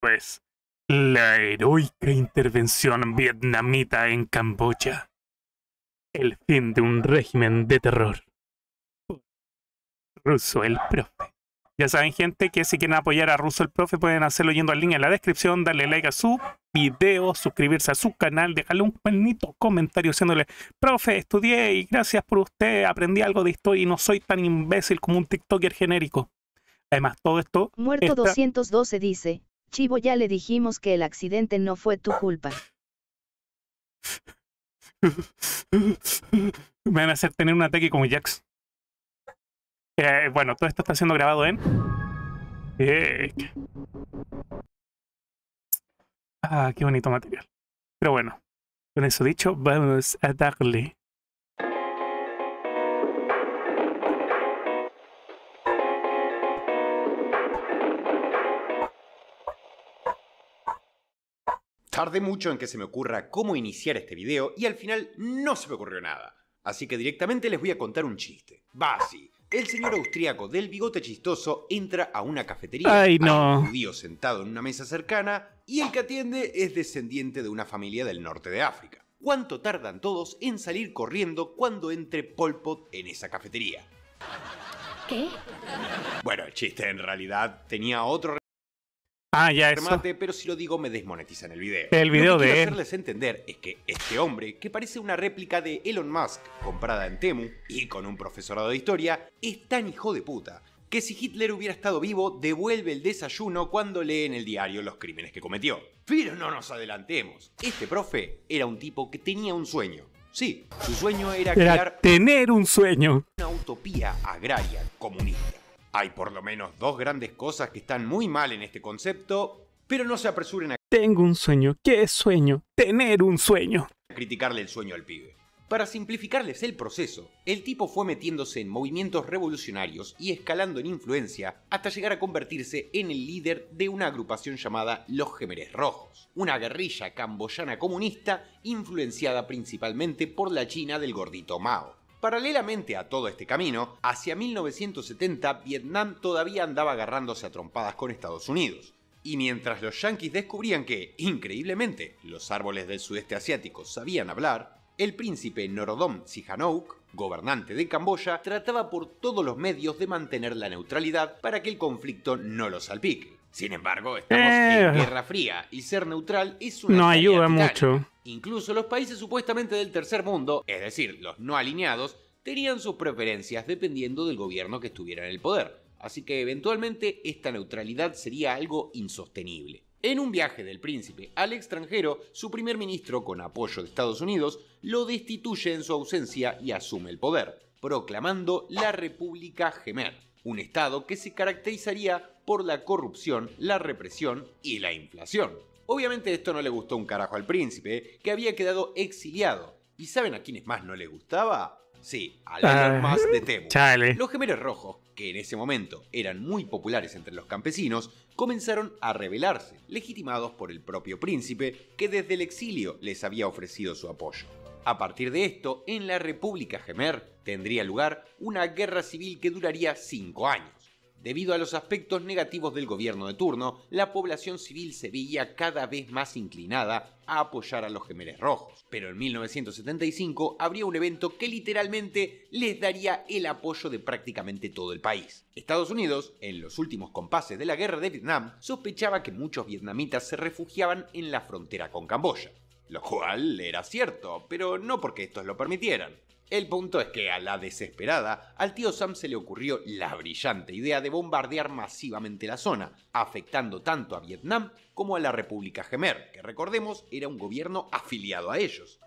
Pues la heroica intervención vietnamita en Camboya. El fin de un régimen de terror. Russo el profe. Ya saben, gente, que si quieren apoyar a Russo el profe pueden hacerlo yendo al link en la descripción, darle like a su video, suscribirse a su canal, dejarle un bonito comentario diciéndole: profe, estudié y gracias por usted, aprendí algo de historia y no soy tan imbécil como un TikToker genérico. Además, todo esto... Muerto 212 dice: Chivo, ya le dijimos que el accidente no fue tu culpa. Me van a hacer tener un ataque como Jax. Bueno, todo esto está siendo grabado en... qué bonito material. Pero bueno, con eso dicho, vamos a darle. Tardé mucho en que se me ocurra cómo iniciar este video y al final no se me ocurrió nada. Así que directamente les voy a contar un chiste. Va así. El señor austríaco del bigote chistoso entra a una cafetería. ¡Ay, no! Hay un judío sentado en una mesa cercana y el que atiende es descendiente de una familia del norte de África. ¿Cuánto tardan todos en salir corriendo cuando entre Pol Pot en esa cafetería? ¿Qué? Bueno, el chiste en realidad tenía otro Ya eso. remate, pero si lo digo me desmonetizan el video. El video lo que de quiero él. hacerles entender es que este hombre, que parece una réplica de Elon Musk comprada en Temu y con un profesorado de historia, es tan hijo de puta que si Hitler hubiera estado vivo, devuelve el desayuno cuando lee en el diario los crímenes que cometió. Pero no nos adelantemos. Este profe era un tipo que tenía un sueño. Sí, su sueño era crear tener un sueño. una utopía agraria comunista. Hay por lo menos dos grandes cosas que están muy mal en este concepto, pero no se apresuren a Tengo un sueño. ¿Qué es sueño? Tener un sueño. criticarle el sueño al pibe. Para simplificarles el proceso, el tipo fue metiéndose en movimientos revolucionarios y escalando en influencia hasta llegar a convertirse en el líder de una agrupación llamada Los Jemeres Rojos, una guerrilla camboyana comunista influenciada principalmente por la China del gordito Mao. Paralelamente a todo este camino, hacia 1970 Vietnam todavía andaba agarrándose a trompadas con Estados Unidos. Y mientras los yanquis descubrían que, increíblemente, los árboles del sudeste asiático sabían hablar, el príncipe Norodom Sihanouk, gobernante de Camboya, trataba por todos los medios de mantener la neutralidad para que el conflicto no lo salpique. Sin embargo, estamos en Guerra Fría y ser neutral es una No tarea ayuda titánica. mucho. Incluso los países supuestamente del tercer mundo, es decir, los no alineados, tenían sus preferencias dependiendo del gobierno que estuviera en el poder. Así que eventualmente esta neutralidad sería algo insostenible. En un viaje del príncipe al extranjero, su primer ministro, con apoyo de Estados Unidos, lo destituye en su ausencia y asume el poder, proclamando la República Jemer, un estado que se caracterizaría por la corrupción, la represión y la inflación. Obviamente esto no le gustó un carajo al príncipe, que había quedado exiliado. ¿Y saben a quiénes más no le gustaba? Sí, a Elon Musk de Temu. Chale. Los Jemeres Rojos, que en ese momento eran muy populares entre los campesinos, comenzaron a rebelarse, legitimados por el propio príncipe, que desde el exilio les había ofrecido su apoyo. A partir de esto, en la República Jemer tendría lugar una guerra civil que duraría 5 años. Debido a los aspectos negativos del gobierno de turno, la población civil se veía cada vez más inclinada a apoyar a los Jemeres Rojos. Pero en 1975 habría un evento que literalmente les daría el apoyo de prácticamente todo el país. Estados Unidos, en los últimos compases de la guerra de Vietnam, sospechaba que muchos vietnamitas se refugiaban en la frontera con Camboya. Lo cual era cierto, pero no porque estos lo permitieran. El punto es que a la desesperada, al tío Sam se le ocurrió la brillante idea de bombardear masivamente la zona, afectando tanto a Vietnam como a la República Jemer, que recordemos era un gobierno afiliado a ellos.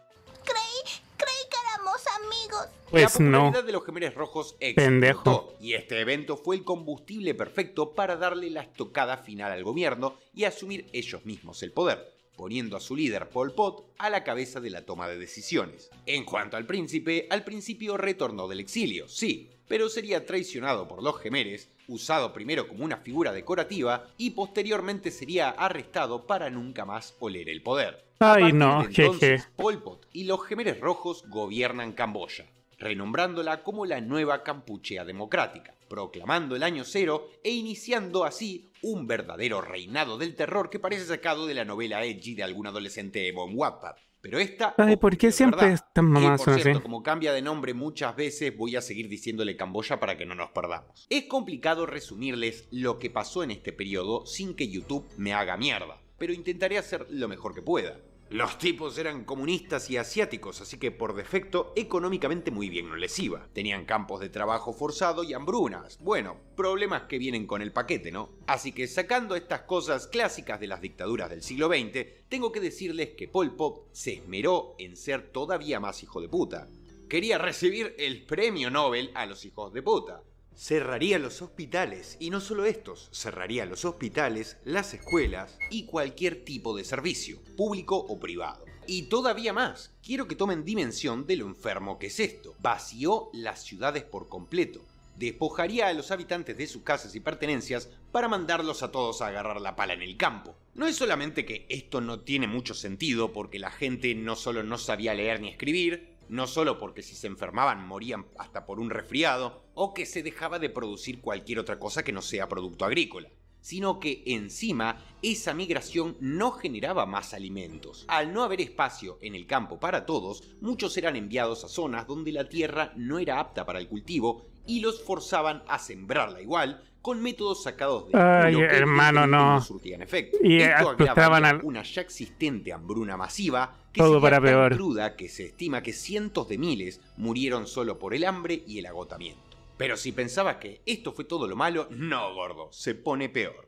Creí que éramos amigos. Pues La no. popularidad de los Jemeres Rojos Pendejo. explotó, y este evento fue el combustible perfecto para darle la estocada final al gobierno y asumir ellos mismos el poder, poniendo a su líder Pol Pot a la cabeza de la toma de decisiones. En cuanto al príncipe, al principio retornó del exilio, sí, pero sería traicionado por los Jemeres, usado primero como una figura decorativa y posteriormente sería arrestado para nunca más oler el poder. A Ay, partir no, de entonces, jeje. Pol Pot y los Jemeres Rojos gobiernan Camboya. renombrándola como la nueva Kampuchea democrática, proclamando el año cero e iniciando así un verdadero reinado del terror que parece sacado de la novela edgy de algún adolescente emo en Wattpad. Pero esta... Ay, ¿por qué siempre están mamadas por cierto, así? como cambia de nombre muchas veces, voy a seguir diciéndole Camboya para que no nos perdamos. Es complicado resumirles lo que pasó en este periodo sin que YouTube me haga mierda, pero intentaré hacer lo mejor que pueda. Los tipos eran comunistas y asiáticos, así que por defecto económicamente muy bien no les iba. Tenían campos de trabajo forzado y hambrunas. Bueno, problemas que vienen con el paquete, ¿no? Así que sacando estas cosas clásicas de las dictaduras del siglo XX, tengo que decirles que Pol Pot se esmeró en ser todavía más hijo de puta. Quería recibir el premio Nobel a los hijos de puta. Cerraría los hospitales, y no solo estos, cerraría los hospitales, las escuelas y cualquier tipo de servicio, público o privado. Y todavía más, quiero que tomen dimensión de lo enfermo que es esto. Vació las ciudades por completo. Despojaría a los habitantes de sus casas y pertenencias para mandarlos a todos a agarrar la pala en el campo. No es solamente que esto no tiene mucho sentido porque la gente no solo no sabía leer ni escribir, no solo porque si se enfermaban morían hasta por un resfriado, o que se dejaba de producir cualquier otra cosa que no sea producto agrícola, sino que encima esa migración no generaba más alimentos. Al no haber espacio en el campo para todos, muchos eran enviados a zonas donde la tierra no era apta para el cultivo y los forzaban a sembrarla igual, con métodos sacados de Ay, lo que hermano, no. surtían efecto. Y Esto asustaban agravaba al... una ya existente hambruna masiva que Todo sería para tan peor. cruda que se estima que cientos de miles murieron solo por el hambre y el agotamiento. Pero si pensabas que esto fue todo lo malo, no, gordo, se pone peor.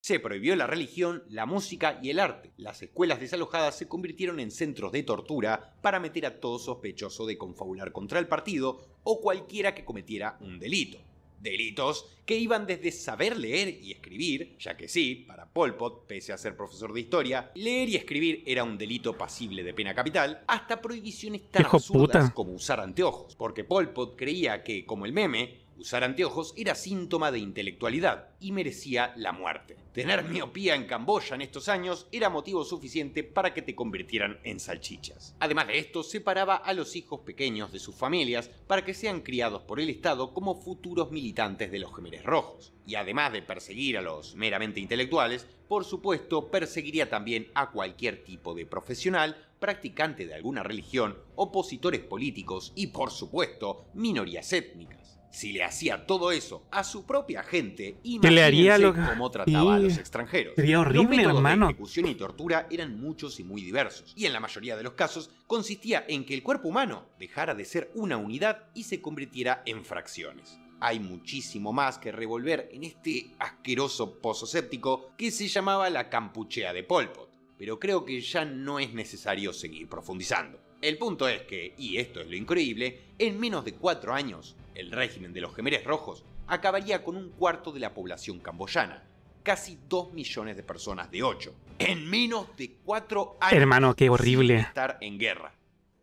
Se prohibió la religión, la música y el arte. Las escuelas desalojadas se convirtieron en centros de tortura para meter a todo sospechoso de confabular contra el partido o cualquiera que cometiera un delito. Delitos que iban desde saber leer y escribir, ya que sí, para Pol Pot, pese a ser profesor de historia, leer y escribir era un delito pasible de pena capital, hasta prohibiciones tan Hijo absurdas puta. como usar anteojos, porque Pol Pot creía que, como el meme, usar anteojos era síntoma de intelectualidad y merecía la muerte. Tener miopía en Camboya en estos años era motivo suficiente para que te convirtieran en salchichas. Además de esto, separaba a los hijos pequeños de sus familias para que sean criados por el Estado como futuros militantes de los Khmeres Rojos. Y además de perseguir a los meramente intelectuales, por supuesto, perseguiría también a cualquier tipo de profesional, practicante de alguna religión, opositores políticos y, por supuesto, minorías étnicas. Si le hacía todo eso a su propia gente, le haría imagínense cómo trataba a Sí. los extranjeros. Sería Los horrible, métodos hermano. de ejecución y tortura eran muchos y muy diversos, y en la mayoría de los casos consistía en que el cuerpo humano dejara de ser una unidad y se convirtiera en fracciones. Hay muchísimo más que revolver en este asqueroso pozo séptico que se llamaba la Kampuchea de Pol Pot, pero creo que ya no es necesario seguir profundizando. El punto es que, y esto es lo increíble, en menos de 4 años, el régimen de los Khmeres Rojos acabaría con un cuarto de la población camboyana, casi 2 millones de personas de 8, en menos de 4 años. Hermano, qué horrible. Sin estar en guerra.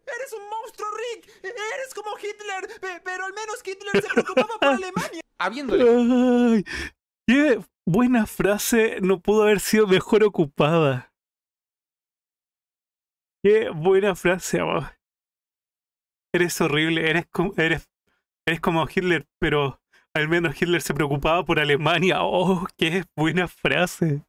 ¡Eres un monstruo, Rick! ¡Eres como Hitler! Pero al menos Hitler se preocupaba por Alemania. Habiéndole Ay, qué buena frase, no pudo haber sido mejor ocupada. Qué buena frase, amor. Eres horrible, eres como Hitler, pero al menos Hitler se preocupaba por Alemania. Oh, qué buena frase.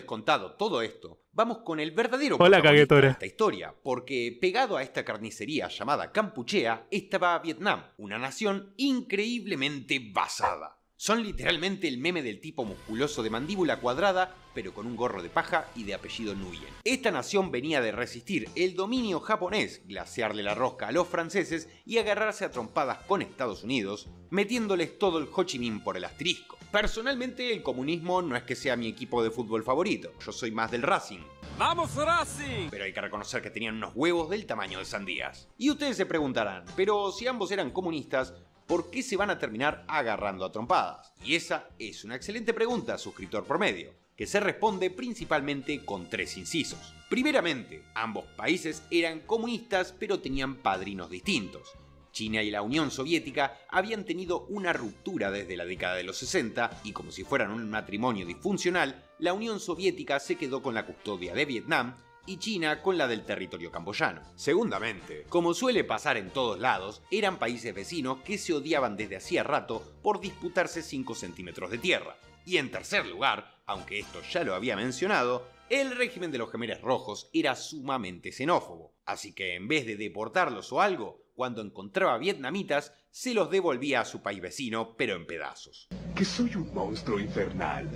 contado todo esto, vamos con el verdadero Hola, protagonista caguetora. de esta historia, porque pegado a esta carnicería llamada Kampuchea estaba Vietnam, una nación increíblemente basada. Son literalmente el meme del tipo musculoso de mandíbula cuadrada, pero con un gorro de paja y de apellido Nguyen. Esta nación venía de resistir el dominio japonés, glasearle la rosca a los franceses y agarrarse a trompadas con Estados Unidos, metiéndoles todo el Ho Chi Minh por el asterisco. Personalmente, el comunismo no es que sea mi equipo de fútbol favorito, yo soy más del Racing. ¡Vamos, Racing! Pero hay que reconocer que tenían unos huevos del tamaño de sandías. Y ustedes se preguntarán, pero si ambos eran comunistas, ¿por qué se van a terminar agarrando a trompadas? Y esa es una excelente pregunta, suscriptor promedio, que se responde principalmente con 3 incisos. Primeramente, ambos países eran comunistas pero tenían padrinos distintos. China y la Unión Soviética habían tenido una ruptura desde la década de los 60 y como si fueran un matrimonio disfuncional, la Unión Soviética se quedó con la custodia de Vietnam y China con la del territorio camboyano. Segundamente, como suele pasar en todos lados, eran países vecinos que se odiaban desde hacía rato por disputarse 5 centímetros de tierra. Y en tercer lugar, aunque esto ya lo había mencionado, el régimen de los Jemeres Rojos era sumamente xenófobo, así que en vez de deportarlos o algo, cuando encontraba vietnamitas, se los devolvía a su país vecino, pero en pedazos. Que soy un monstruo infernal.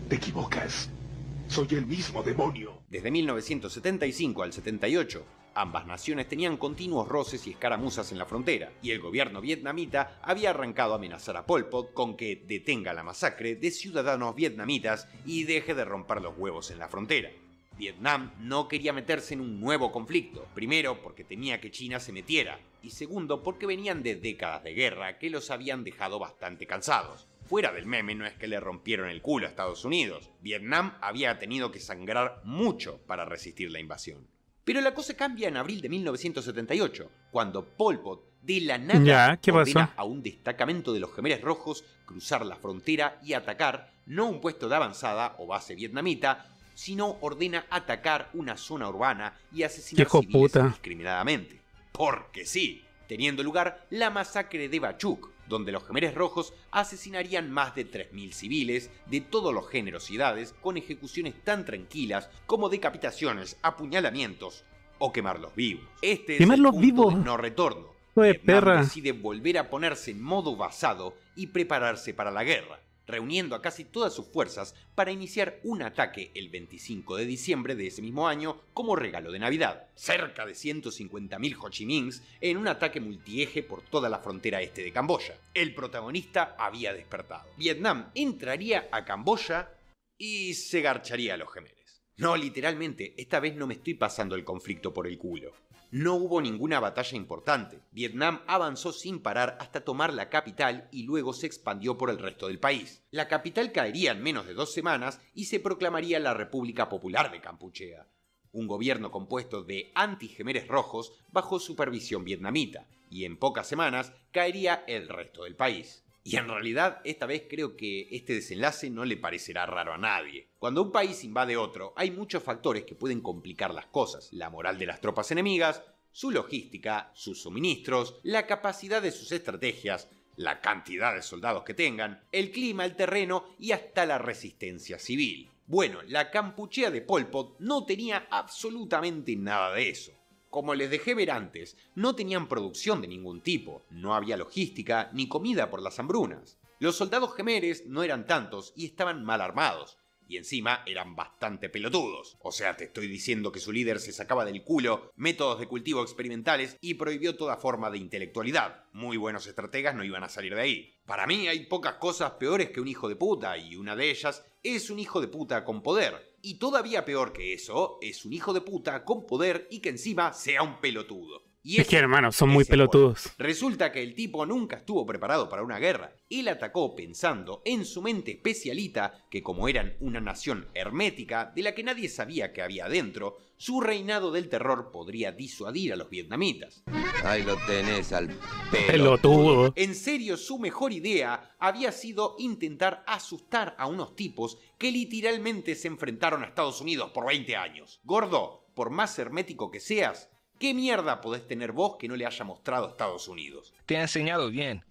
Te equivocas. Soy el mismo demonio. Desde 1975 al 78, ambas naciones tenían continuos roces y escaramuzas en la frontera, y el gobierno vietnamita había arrancado a amenazar a Pol Pot con que detenga la masacre de ciudadanos vietnamitas y deje de romper los huevos en la frontera. Vietnam no quería meterse en un nuevo conflicto, primero porque temía que China se metiera, y segundo porque venían de décadas de guerra que los habían dejado bastante cansados. Fuera del meme, no es que le rompieron el culo a Estados Unidos, Vietnam había tenido que sangrar mucho para resistir la invasión. Pero la cosa cambia en abril de 1978, cuando Pol Pot de la nada ordena a un destacamento de los Jemeres Rojos cruzar la frontera y atacar no un puesto de avanzada o base vietnamita, sino ordena atacar una zona urbana y asesinar civiles indiscriminadamente. Porque sí, teniendo lugar la masacre de Ba Chuk, donde los Jemeres Rojos asesinarían más de 3.000 civiles de todos los géneros y edades con ejecuciones tan tranquilas como decapitaciones, apuñalamientos o quemarlos vivos. Este es el punto de no retorno. Vietnam decide volver a ponerse en modo basado y prepararse para la guerra, reuniendo a casi todas sus fuerzas para iniciar un ataque el 25 de diciembre de ese mismo año como regalo de Navidad. Cerca de 150.000 Ho Chi Minhs en un ataque multieje por toda la frontera este de Camboya. El protagonista había despertado. Vietnam entraría a Camboya y se garcharía a los Jemeres. No, literalmente, esta vez no me estoy pasando el conflicto por el culo. No hubo ninguna batalla importante. Vietnam avanzó sin parar hasta tomar la capital y luego se expandió por el resto del país. La capital caería en menos de 2 semanas y se proclamaría la República Popular de Kampuchea, un gobierno compuesto de anti-Jemeres Rojos bajo supervisión vietnamita, y en pocas semanas caería el resto del país. Y en realidad, esta vez creo que este desenlace no le parecerá raro a nadie. Cuando un país invade otro, hay muchos factores que pueden complicar las cosas. La moral de las tropas enemigas, su logística, sus suministros, la capacidad de sus estrategias, la cantidad de soldados que tengan, el clima, el terreno y hasta la resistencia civil. Bueno, la Kampuchea de Pol Pot no tenía absolutamente nada de eso. Como les dejé ver antes, no tenían producción de ningún tipo, no había logística ni comida por las hambrunas. Los soldados jemeres no eran tantos y estaban mal armados, y encima eran bastante pelotudos. O sea, te estoy diciendo que su líder se sacaba del culo métodos de cultivo experimentales y prohibió toda forma de intelectualidad. Muy buenos estrategas no iban a salir de ahí. Para mí hay pocas cosas peores que un hijo de puta, y una de ellas es un hijo de puta con poder. Y todavía peor que eso, es un hijo de puta con poder y que encima sea un pelotudo. Y es que, hermano, son muy pelotudos. Resulta que el tipo nunca estuvo preparado para una guerra. Él atacó pensando en su mente especialita que, como eran una nación hermética de la que nadie sabía que había adentro, su reinado del terror podría disuadir a los vietnamitas. Ahí lo tenés al pelotudo. En serio, su mejor idea había sido intentar asustar a unos tipos que literalmente se enfrentaron a Estados Unidos por 20 años. Gordo, por más hermético que seas, ¿qué mierda podés tener vos que no le haya mostrado a Estados Unidos? Te ha enseñado bien.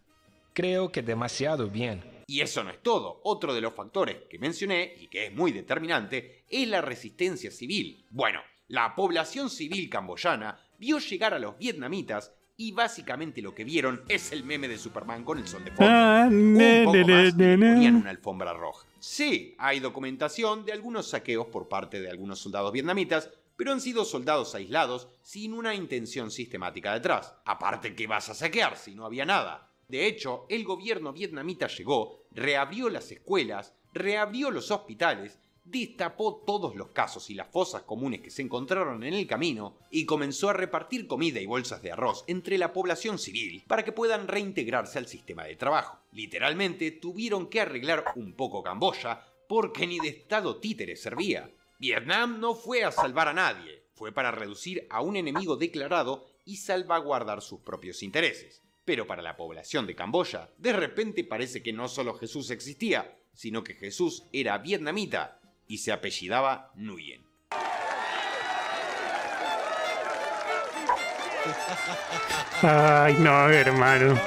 Creo que demasiado bien. Y eso no es todo. Otro de los factores que mencioné, y que es muy determinante, es la resistencia civil. Bueno, la población civil camboyana vio llegar a los vietnamitas y básicamente lo que vieron es el meme de Superman con el sol de fondo. Un poco más y le ponían una alfombra roja. Sí, hay documentación de algunos saqueos por parte de algunos soldados vietnamitas, pero han sido soldados aislados sin una intención sistemática detrás. Aparte, ¿qué vas a saquear si no había nada? De hecho, el gobierno vietnamita llegó, reabrió las escuelas, reabrió los hospitales, destapó todos los casos y las fosas comunes que se encontraron en el camino y comenzó a repartir comida y bolsas de arroz entre la población civil para que puedan reintegrarse al sistema de trabajo. Literalmente tuvieron que arreglar un poco Camboya porque ni de estado títere servía. Vietnam no fue a salvar a nadie, fue para reducir a un enemigo declarado y salvaguardar sus propios intereses. Pero para la población de Camboya, de repente parece que no solo Jesús existía, sino que Jesús era vietnamita y se apellidaba Nguyen. Ay, no, hermano.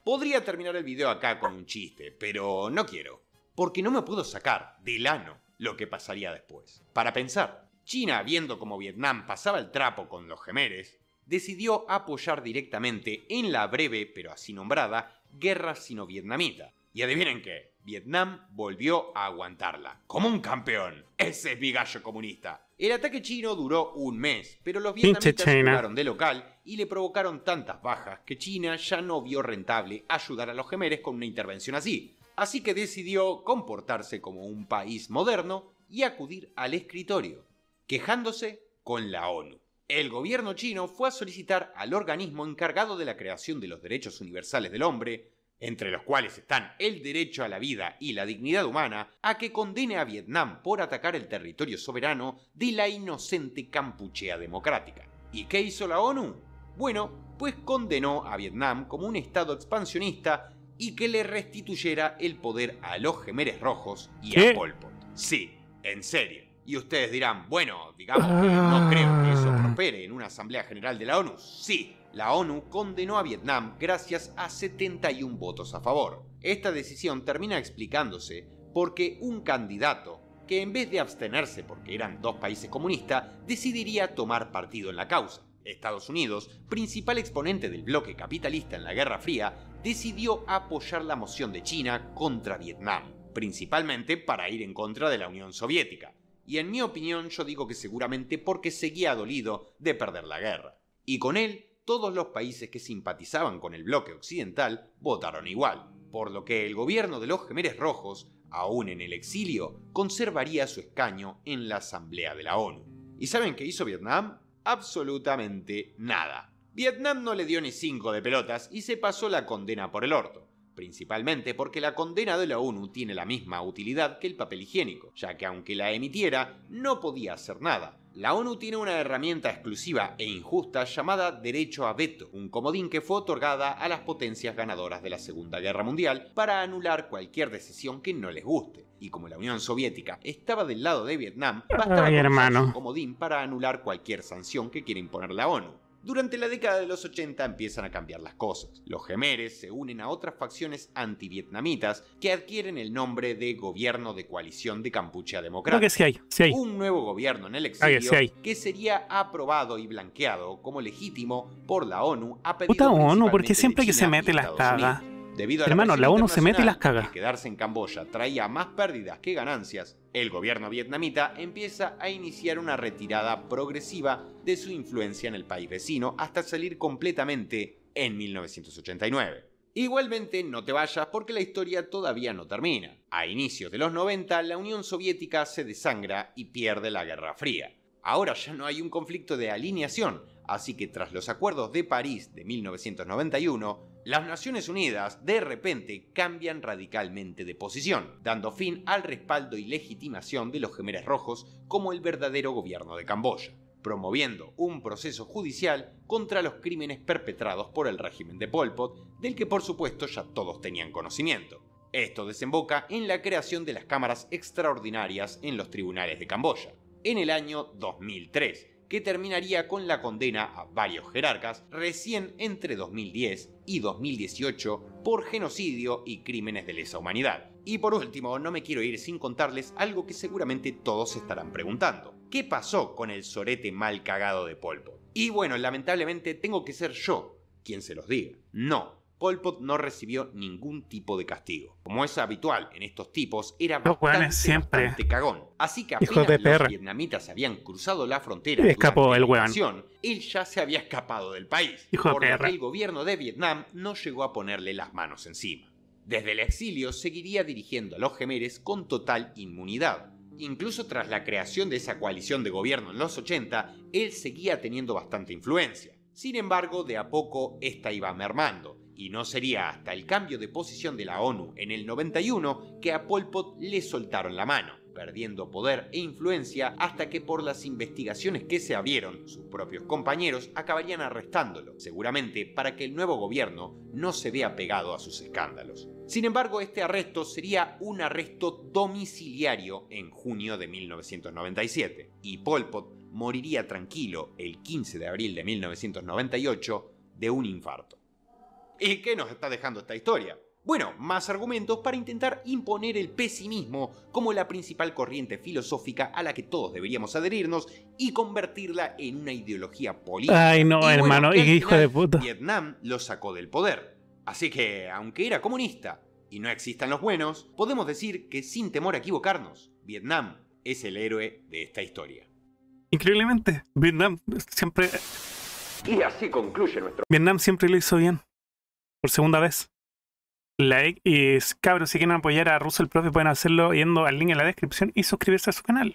Podría terminar el video acá con un chiste, pero no quiero, porque no me puedo sacar del ano lo que pasaría después. Para pensar, China, viendo cómo Vietnam pasaba el trapo con los Jemeres, decidió apoyar directamente en la breve, pero así nombrada, Guerra Sino-Vietnamita. Y adivinen qué, Vietnam volvió a aguantarla, como un campeón. Ese es mi gallo comunista. El ataque chino duró un mes, pero los vietnamitas jugaron de local y le provocaron tantas bajas que China ya no vio rentable ayudar a los Jemeres con una intervención así. Así que decidió comportarse como un país moderno y acudir al escritorio, quejándose con la ONU. El gobierno chino fue a solicitar al organismo encargado de la creación de los derechos universales del hombre, entre los cuales están el derecho a la vida y la dignidad humana, a que condene a Vietnam por atacar el territorio soberano de la inocente Kampuchea Democrática. ¿Y qué hizo la ONU? Bueno, pues condenó a Vietnam como un estado expansionista y que le restituyera el poder a los Jemeres Rojos y a Pol Pot. Sí, en serio. Y ustedes dirán, bueno, digamos que no creo que eso prospere en una Asamblea General de la ONU. Sí, la ONU condenó a Vietnam gracias a 71 votos a favor. Esta decisión termina explicándose porque un candidato, que en vez de abstenerse porque eran dos países comunistas, decidiría tomar partido en la causa. Estados Unidos, principal exponente del bloque capitalista en la Guerra Fría, decidió apoyar la moción de China contra Vietnam, principalmente para ir en contra de la Unión Soviética. Y en mi opinión yo digo que seguramente porque seguía dolido de perder la guerra. Y con él, todos los países que simpatizaban con el bloque occidental votaron igual, por lo que el gobierno de los Jemeres Rojos, aún en el exilio, conservaría su escaño en la Asamblea de la ONU. ¿Y saben qué hizo Vietnam? Absolutamente nada. Vietnam no le dio ni 5 de pelotas y se pasó la condena por el orto. Principalmente porque la condena de la ONU tiene la misma utilidad que el papel higiénico, ya que aunque la emitiera, no podía hacer nada. La ONU tiene una herramienta exclusiva e injusta llamada derecho a veto, un comodín que fue otorgada a las potencias ganadoras de la Segunda Guerra Mundial para anular cualquier decisión que no les guste. Y como la Unión Soviética estaba del lado de Vietnam, bastaba con usar su comodín para anular cualquier sanción que quiera imponer la ONU. Durante la década de los 80 empiezan a cambiar las cosas. Los Jemeres se unen a otras facciones antivietnamitas que adquieren el nombre de Gobierno de Coalición de Kampuchea Democrática. Creo que sí hay. Un nuevo gobierno en el exilio que sería aprobado y blanqueado como legítimo por la ONU a pedido puta ONU, porque principalmente siempre de que se China mete y las Estados caga. Unidos. Debido a Hermano, la ONU se mete y las presión caga. que quedarse en Camboya traía más pérdidas que ganancias, el gobierno vietnamita empieza a iniciar una retirada progresiva de su influencia en el país vecino hasta salir completamente en 1989. Igualmente, no te vayas porque la historia todavía no termina. A inicios de los 90, la Unión Soviética se desangra y pierde la Guerra Fría. Ahora ya no hay un conflicto de alineación, así que tras los acuerdos de París de 1991, las Naciones Unidas de repente cambian radicalmente de posición, dando fin al respaldo y legitimación de los Jemeres Rojos como el verdadero gobierno de Camboya, promoviendo un proceso judicial contra los crímenes perpetrados por el régimen de Pol Pot, del que por supuesto ya todos tenían conocimiento. Esto desemboca en la creación de las cámaras extraordinarias en los tribunales de Camboya, en el año 2003, que terminaría con la condena a varios jerarcas recién entre 2010 y 2018 por genocidio y crímenes de lesa humanidad. Y por último, no me quiero ir sin contarles algo que seguramente todos se estarán preguntando. ¿Qué pasó con el sorete mal cagado de Pol Pot? Y bueno, lamentablemente tengo que ser yo quien se los diga. No. Pol Pot no recibió ningún tipo de castigo. Como es habitual en estos tipos, era bastante cagón. Así que apenas los vietnamitas habían cruzado la frontera escapó el weón. Él ya se había escapado del país. Por lo que el gobierno de Vietnam no llegó a ponerle las manos encima. Desde el exilio seguiría dirigiendo a los Jemeres con total inmunidad. Incluso tras la creación de esa coalición de gobierno en los 80, él seguía teniendo bastante influencia. Sin embargo, de a poco esta iba mermando. Y no sería hasta el cambio de posición de la ONU en el 91 que a Pol Pot le soltaron la mano, perdiendo poder e influencia hasta que por las investigaciones que se abrieron, sus propios compañeros acabarían arrestándolo, seguramente para que el nuevo gobierno no se vea pegado a sus escándalos. Sin embargo, este arresto sería un arresto domiciliario en junio de 1997, y Pol Pot moriría tranquilo el 15 de abril de 1998 de un infarto. ¿Y qué nos está dejando esta historia? Bueno, más argumentos para intentar imponer el pesimismo como la principal corriente filosófica a la que todos deberíamos adherirnos y convertirla en una ideología política. Ay, no, Y bueno, hermano, que al hijo final de puta. Vietnam lo sacó del poder. Así que, aunque era comunista y no existan los buenos, podemos decir que sin temor a equivocarnos, Vietnam es el héroe de esta historia. Increíblemente, Vietnam siempre lo hizo bien. Por segunda vez. Like y cabros, si quieren apoyar a Russell Profe pueden hacerlo yendo al link en la descripción y suscribirse a su canal.